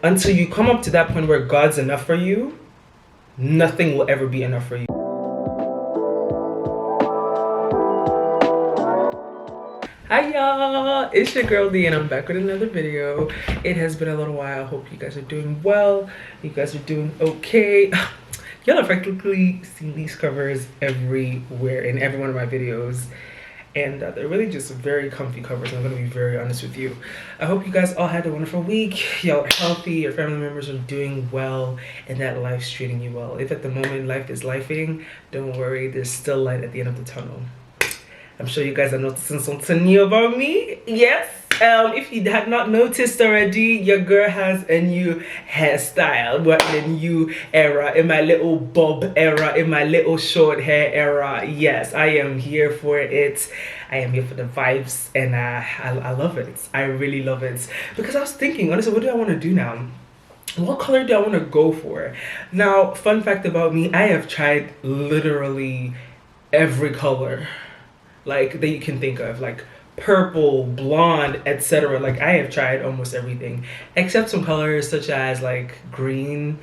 until you come up to that point where God's enough for you, nothing will ever be enough for you. Hi y'all, it's your girl Lee and I'm back with another video. It has been a little while. I hope you guys are doing well. You guys are doing okay. Y'all have practically seen these covers everywhere in every one of my videos, and they're really just very comfy covers. I'm gonna be very honest with you. I hope you guys all had a wonderful week. Y'all are healthy, your family members are doing well, and that life's treating you well. If at the moment life is lifing, don't worry, there's still light at the end of the tunnel. I'm sure you guys are noticing something new about me. Yes. If you had not noticed already, your girl has a new hairstyle. We're in a new era, in my little bob era, in my little short hair era. Yes, I am here for it. I am here for the vibes, and I love it. I really love it. Because I was thinking, honestly, what do I want to do now? What color do I want to go for? Now, fun fact about me, I have tried literally every color like that you can think of, like purple, blonde, etc. Like I have tried almost everything except some colors such as like green.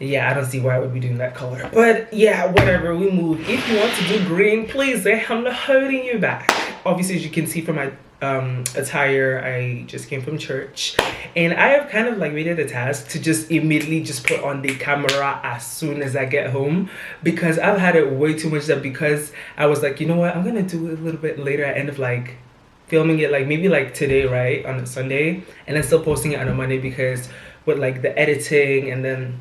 Yeah, I don't see why I would be doing that color, but yeah, whatever, we move. If you want to do green, please, I'm not holding you back. Obviously, as you can see from my attire, I just came from church, and I have kind of like made it a task to just immediately just put on the camera as soon as I get home, because I've had it way too much that because I was like, you know what, I'm gonna do it a little bit later. I end up like filming it like maybe like today, right, on a Sunday, and then still posting it on a Monday, because with like the editing and then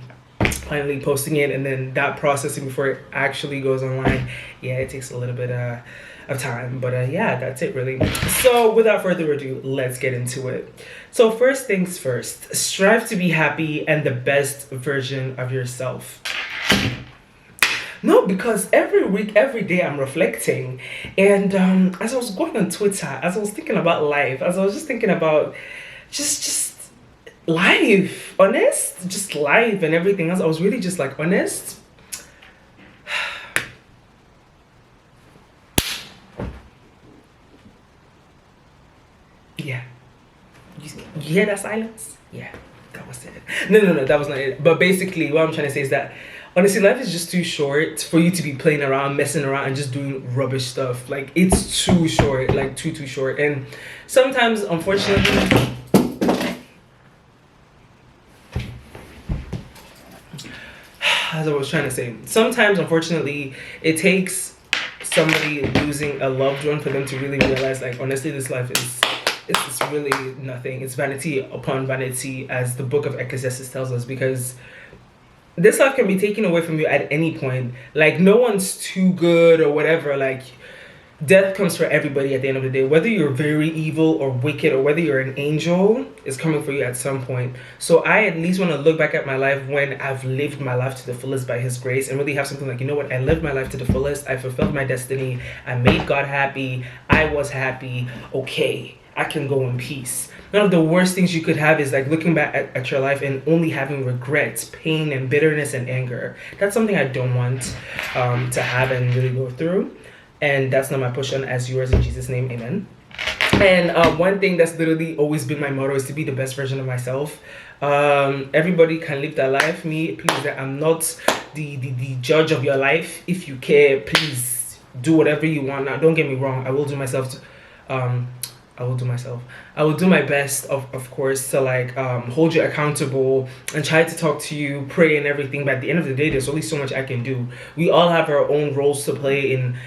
finally posting it and then that processing before it actually goes online, yeah, it takes a little bit of time. But yeah, that's it really. So without further ado, let's get into it. So first things first, strive to be happy and the best version of yourself. No, because every week, every day I'm reflecting, and as I was going on Twitter, as I was thinking about life, as I was just thinking about just life, honest, just life and everything else, I was really just like, honest, yeah, you hear that silence? Yeah, that was it. No, that was not it. But basically what I'm trying to say is that honestly, life is just too short for you to be playing around, messing around, and just doing rubbish stuff. Like, it's too short, like too short. And sometimes, unfortunately, as I was trying to say, sometimes unfortunately it takes somebody losing a loved one for them to really realize, like, honestly, this life is, it's really nothing. It's vanity upon vanity, as the book of Ecclesiastes tells us, because this life can be taken away from you at any point. Like, no one's too good or whatever. Like, death comes for everybody at the end of the day. Whether you're very evil or wicked, or whether you're an angel, is coming for you at some point. So I at least want to look back at my life when I've lived my life to the fullest by his grace, and really have something like, you know what, I lived my life to the fullest, I fulfilled my destiny, I made God happy, I was happy, okay, I can go in peace. One of the worst things you could have is like looking back at your life and only having regrets, pain, and bitterness and anger. That's something I don't want to have and really go through. And that's not my push on as yours, in Jesus' name, amen. And one thing that's literally always been my motto is to be the best version of myself. Everybody can live their life. Me, please, I'm not the judge of your life. If you care, please do whatever you want. Now, don't get me wrong, I will do myself I will do my best, of course, to like hold you accountable and try to talk to you, pray and everything. But at the end of the day, there's only so much I can do. We all have our own roles to play in,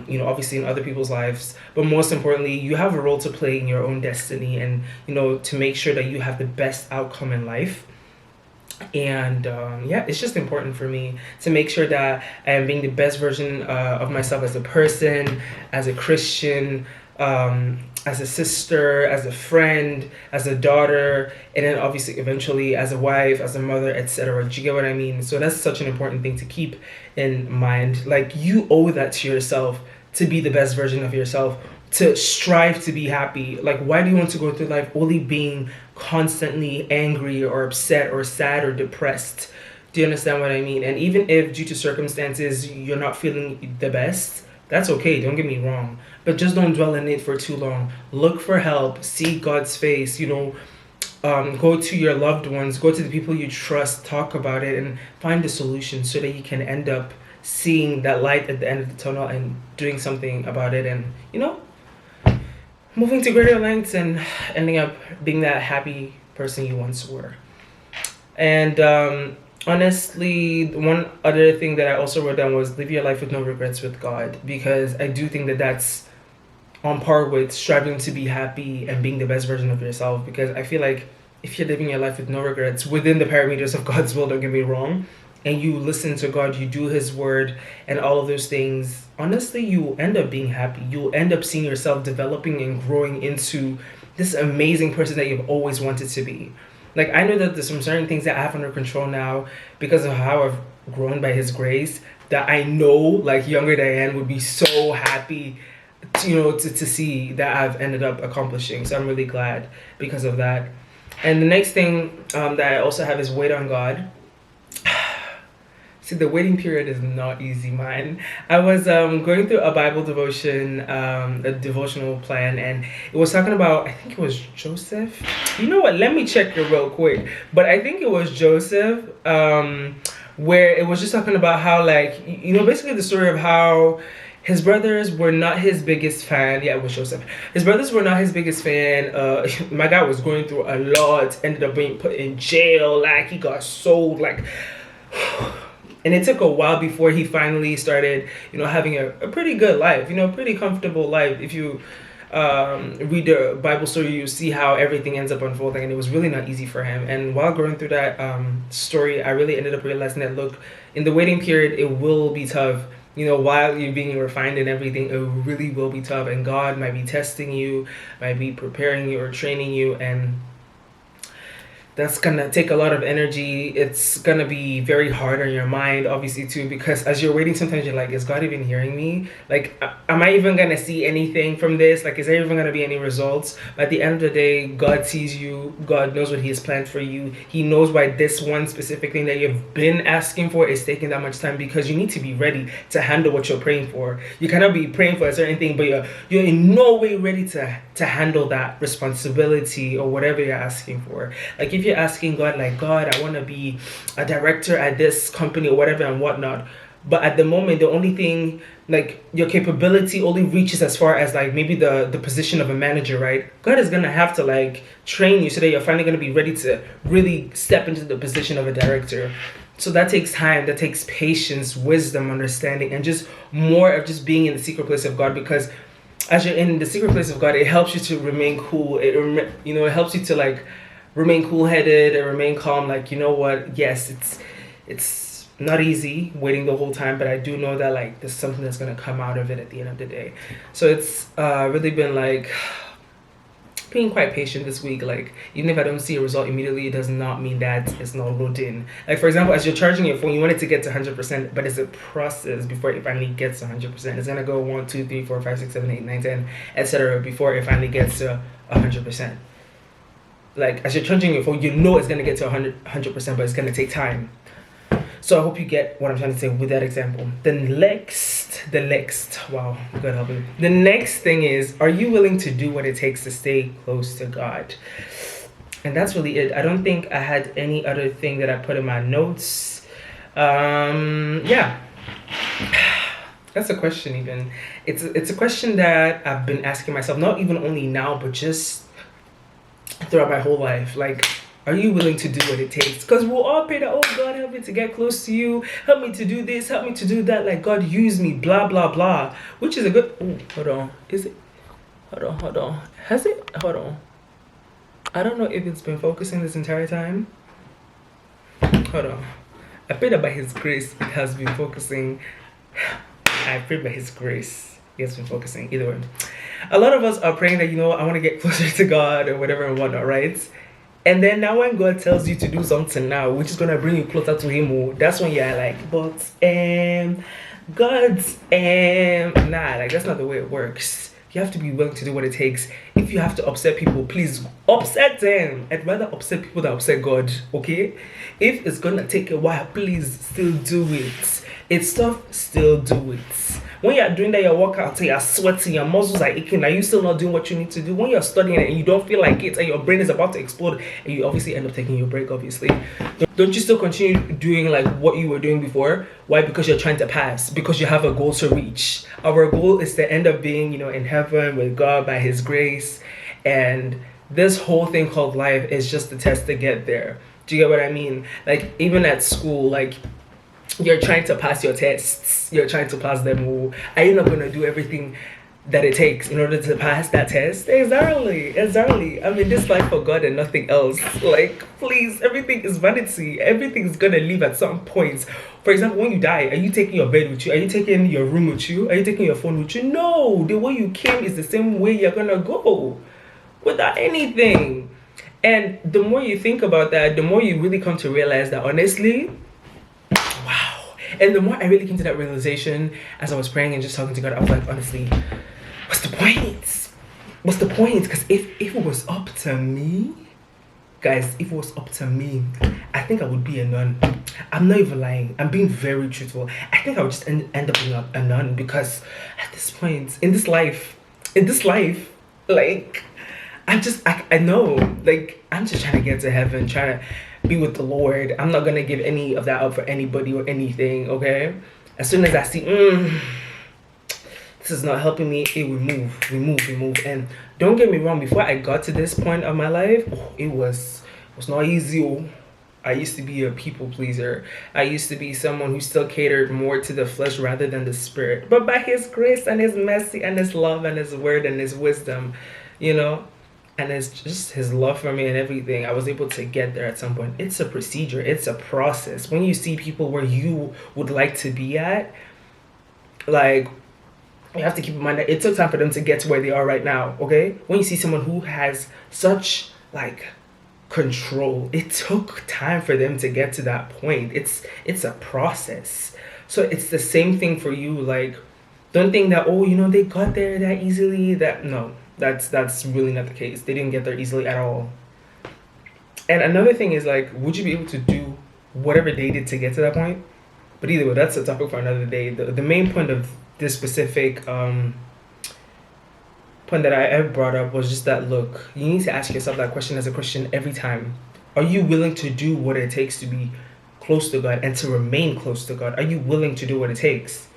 you know, obviously in other people's lives. But most importantly, you have a role to play in your own destiny, and, you know, to make sure that you have the best outcome in life. And yeah, it's just important for me to make sure that I am being the best version of myself as a person, as a Christian, as a sister, as a friend, as a daughter, and then obviously eventually as a wife, as a mother, etc. Do you get what I mean? So that's such an important thing to keep in mind. Like, you owe that to yourself, to be the best version of yourself, to strive to be happy. Like, why do you want to go through life only being constantly angry or upset or sad or depressed? Do you understand what I mean? And even if due to circumstances you're not feeling the best, that's okay, don't get me wrong, but just don't dwell in it for too long. Look for help, seek God's face, you know, go to your loved ones, go to the people you trust, talk about it, and find a solution so that you can end up seeing that light at the end of the tunnel and doing something about it, and moving to greater lengths and ending up being that happy person you once were. And honestly, one other thing that I also wrote down was live your life with no regrets with God, because I do think that that's on par with striving to be happy and being the best version of yourself. Because I feel like if you're living your life with no regrets within the parameters of God's will, don't get me wrong, and you listen to God, you do His word and all of those things, honestly, you end up being happy. You'll end up seeing yourself developing and growing into this amazing person that you've always wanted to be. Like, I know that there's some certain things that I have under control now because of how I've grown by His grace, that I know, like, younger Diane would be so happy, to see that I've ended up accomplishing. So I'm really glad because of that. And the next thing that I also have is wait on God. See, the waiting period is not easy, man. I was going through a Bible devotion, a devotional plan, and it was talking about, I think it was Joseph. You know what? Let me check it real quick. But I think it was Joseph, where it was just talking about how, like, basically the story of how his brothers were not his biggest fan. Yeah, it was Joseph. His brothers were not his biggest fan. My guy was going through a lot, ended up being put in jail. Like, he got sold, like... And it took a while before he finally started, having a pretty good life, pretty comfortable life. If you read the Bible story, you see how everything ends up unfolding, and it was really not easy for him. And while going through that story, I really ended up realizing that, look, in the waiting period, it will be tough. While you're being refined and everything, it really will be tough. And God might be testing you, might be preparing you or training you, and that's gonna take a lot of energy. It's gonna be very hard on your mind, obviously, too, because as you're waiting, sometimes you're like, is God even hearing me? Like, am I even gonna see anything from this? Like, is there even gonna be any results? But at the end of the day, God sees you. God knows what He has planned for you. He knows why this one specific thing that you've been asking for is taking that much time, because you need to be ready to handle what you're praying for. You cannot be praying for a certain thing, but you're in no way ready to handle that responsibility or whatever you're asking for. Like, if you're asking God, like, God, I want to be a director at this company or whatever and whatnot, but at the moment the only thing, like, your capability only reaches as far as, like, maybe the position of a manager, right? God is gonna have to, like, train you so that you're finally gonna be ready to really step into the position of a director. So that takes time, that takes patience, wisdom, understanding, and just more of just being in the secret place of God. Because as you're in the secret place of God, it helps you to remain cool. It helps you to, like, remain cool-headed and remain calm. Like, you know what? Yes, it's not easy waiting the whole time, but I do know that, like, there's something that's gonna come out of it at the end of the day. So it's really been, like, being quite patient this week. Like, even if I don't see a result immediately, it does not mean that it's not loading. Like, for example, as you're charging your phone, you want it to get to 100%, but it's a process before it finally gets to 100%. It's gonna go 1, 2, 3, 4, 5, 6, 7, 8, 9, 10, etc. before it finally gets to 100%. Like, as you're charging your phone, it's going to get to 100%, but it's going to take time. So I hope you get what I'm trying to say with that example. The next, wow, God help me. The next thing is, are you willing to do what it takes to stay close to God? And that's really it. I don't think I had any other thing that I put in my notes. Yeah. That's a question even. It's a question that I've been asking myself, not even only now, but just throughout my whole life. Like, are you willing to do what it takes? Because we'll all pray that, oh, God, help me to get close to you, help me to do this, help me to do that, like, God, use me, blah blah blah, which is a good... Oh, hold on, is it? Hold on, has it? Hold on, I don't know if it's been focusing this entire time. Hold on, I pray that by His grace it has been focusing. I pray by His grace it has been focusing. Either way, a lot of us are praying that, I want to get closer to God or whatever and whatnot, right? And then now when God tells you to do something now, which is going to bring you closer to Him, that's when you're like, but, God's, nah, like, that's not the way it works. You have to be willing to do what it takes. If you have to upset people, please upset them. I'd rather upset people than upset God, okay? If it's going to take a while, please still do it. It's tough, still do it. When you're doing that, your workout, you're sweating, your muscles are aching, are you still not doing what you need to do? When you're studying it and you don't feel like it and your brain is about to explode and you obviously end up taking your break, obviously. Don't you still continue doing like what you were doing before? Why? Because you're trying to pass, because you have a goal to reach. Our goal is to end up being, in heaven with God by his grace. And this whole thing called life is just a test to get there. Do you get what I mean? Like, even at school, like, you're trying to pass your tests. You're trying to pass them all. Are you not going to do everything that it takes in order to pass that test? Exactly. I'm in this life for God and nothing else. Like, please, everything is vanity. Everything is going to leave at some point. For example, when you die, are you taking your bed with you? Are you taking your room with you? Are you taking your phone with you? No. The way you came is the same way you're going to go. Without anything. And the more you think about that, the more you really come to realize that, honestly, wow. And the more I really came to that realization as I was praying and just talking to God, I was like, honestly, what's the point? What's the point? Because if it was up to me, guys, if it was up to me, I think I would be a nun. I'm not even lying. I'm being very truthful. I think I would just end up being a nun, because at this point, in this life, like, I know, like, I'm just trying to get to heaven, trying to be with the Lord. I'm not going to give any of that up for anybody or anything, okay? As soon as I see, this is not helping me, we move. And don't get me wrong, before I got to this point of my life, it was not easy. I used to be a people pleaser. I used to be someone who still catered more to the flesh rather than the spirit. But by his grace and his mercy and his love and his word and his wisdom, and it's just his love for me and everything, I was able to get there at some point. It's a procedure. It's a process. When you see people where you would like to be at, like, you have to keep in mind that it took time for them to get to where they are right now, okay? When you see someone who has such, like, control, it took time for them to get to that point. It's a process. So it's the same thing for you. Like, don't think that, they got there that easily. No. That's really not the case. They didn't get there easily at all. And another thing is, like, would you be able to do whatever they did to get to that point? But either way, that's a topic for another day. The main point of this specific point that I brought up was just that, look, you need to ask yourself that question as a Christian every time. Are you willing to do what it takes to be close to God and to remain close to God? Are you willing to do what it takes?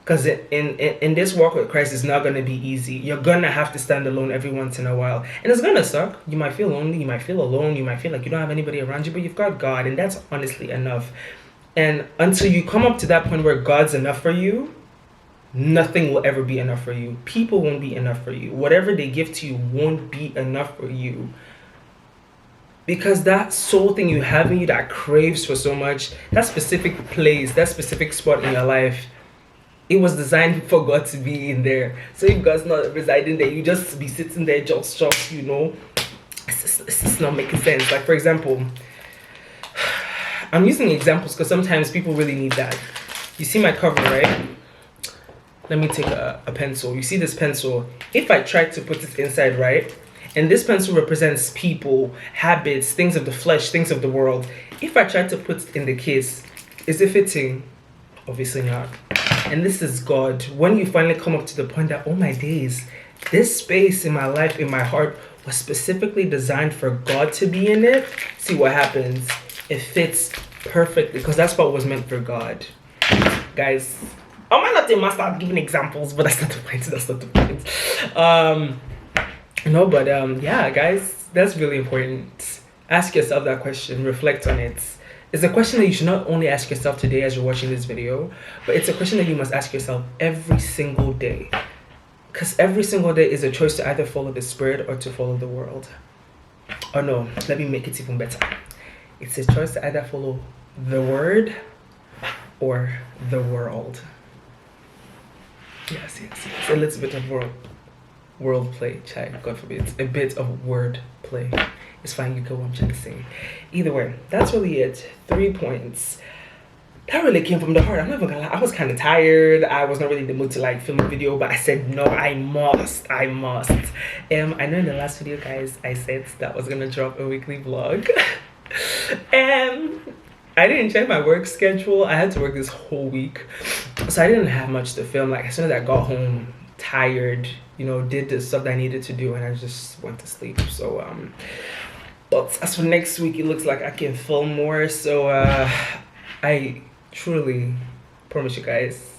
Because in this walk with Christ, it's not going to be easy. You're going to have to stand alone every once in a while. And it's going to suck. You might feel lonely. You might feel alone. You might feel like you don't have anybody around you. But you've got God. And that's honestly enough. And until you come up to that point where God's enough for you, nothing will ever be enough for you. People won't be enough for you. Whatever they give to you won't be enough for you. Because that soul thing you have in you that craves for so much, that specific place, that specific spot in your life, it was designed for God to be in there. So if God's not residing there, you just be sitting there just it's just not making sense. Like, for example, I'm using examples because sometimes people really need that. You see my cover, right? Let me take a pencil. You see this pencil? If I try to put it inside, right? And this pencil represents people, habits, things of the flesh, things of the world. If I try to put it in the case, is it fitting? Obviously not. And this is God. When you finally come up to the point that, oh my days, this space in my life, in my heart, was specifically designed for God to be in it, see what happens. It fits perfectly because that's what was meant for God. Guys, I might not start giving examples, but that's not the point. Yeah, guys, that's really important. Ask yourself that question, reflect on it. It's a question that you should not only ask yourself today as you're watching this video, but it's a question that you must ask yourself every single day. Because every single day is a choice to either follow the Spirit or to follow the world. Or no, let me make it even better. It's a choice to either follow the Word or the world. Yes. A little bit of world play, child, God forbid. A bit of word play. It's fine, you get what I'm trying to say. Either way, that's really it. 3 points. That really came from the heart. I'm not even gonna lie. I was kind of tired. I was not really in the mood to like film a video, but I said, no, I must. I know in the last video, guys, I said that I was gonna drop a weekly vlog. And I didn't check my work schedule. I had to work this whole week. So I didn't have much to film. Like as soon as I got home, tired, you know, did the stuff that I needed to do, and I just went to sleep. So but as for next week, it looks like I can film more. So I truly promise you guys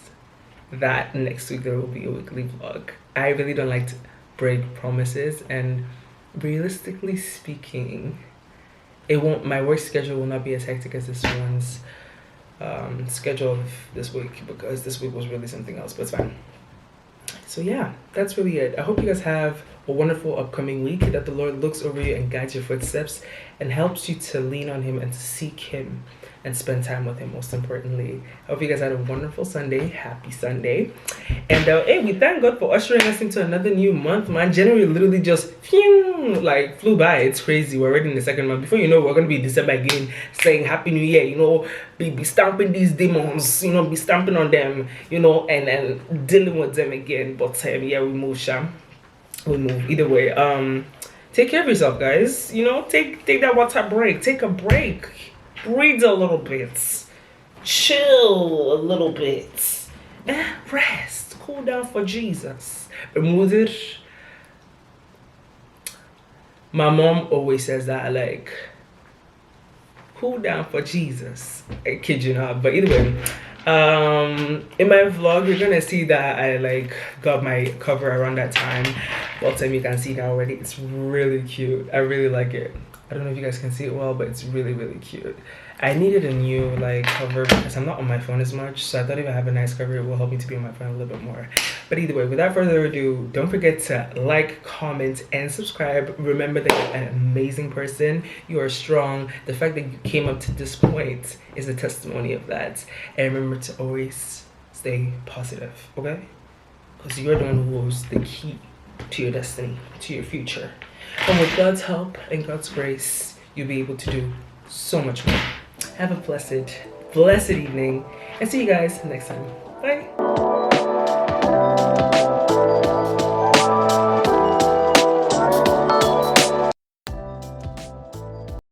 that next week there will be a weekly vlog. I really don't like to break promises, and realistically speaking, it won't, my work schedule will not be as hectic as this one's schedule of this week, because this week was really something else, but it's fine. So yeah, that's really it. I hope you guys have a wonderful upcoming week, that the Lord looks over you and guides your footsteps and helps you to lean on him and to seek him and spend time with him, most importantly. I hope you guys had a wonderful Sunday. Happy Sunday. And hey, we thank God for ushering us into another new month, man. January literally just like flew by. It's crazy. We're already in the second month. Before you know, we're gonna be December again, saying Happy New Year, you know, be stamping these demons, you know, be stamping on them, you know, and dealing with them again. But yeah, we move, Sham. We move. Either way, take care of yourself, guys. You know, take that water break. Take a break. Breathe a little bit, chill a little bit, rest, cool down for Jesus. Remove. My mom always says that, like, cool down for Jesus. I kid you not. But either way, in my vlog you're gonna see that I like got my cover around that time. Well, time you can see now already. It's really cute. I really like it. I don't know if you guys can see it well, but it's really, really cute. I needed a new like cover because I'm not on my phone as much, so I thought if I have a nice cover, it will help me to be on my phone a little bit more. But either way, without further ado, don't forget to like, comment, and subscribe. Remember that you're an amazing person. You are strong. The fact that you came up to this point is a testimony of that. And remember to always stay positive, okay? Because you're the one who holds the key to your destiny, to your future. And with God's help and God's grace, you'll be able to do so much more. Have a blessed evening, and see you guys next time. Bye.